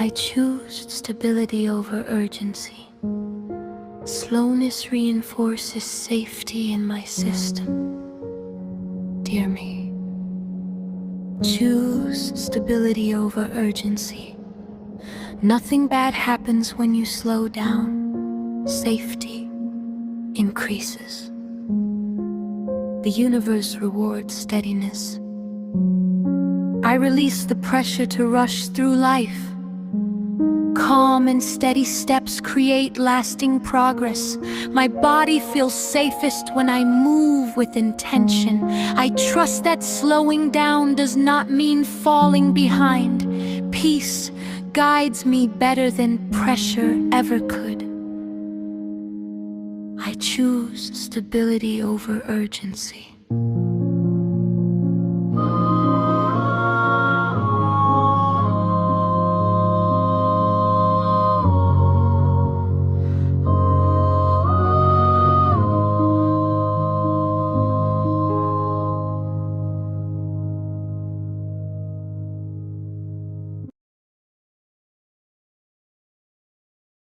I choose stability over urgency. Slowness reinforces safety in my system. Dear me, choose stability over urgency. Nothing bad happens when you slow down. Safety increases. The universe rewards steadiness. I release the pressure to rush through life. Calm and steady steps create lasting progress. My body feels safest when I move with intention. I trust that slowing down does not mean falling behind. Peace guides me better than pressure ever could. I choose stability over urgency.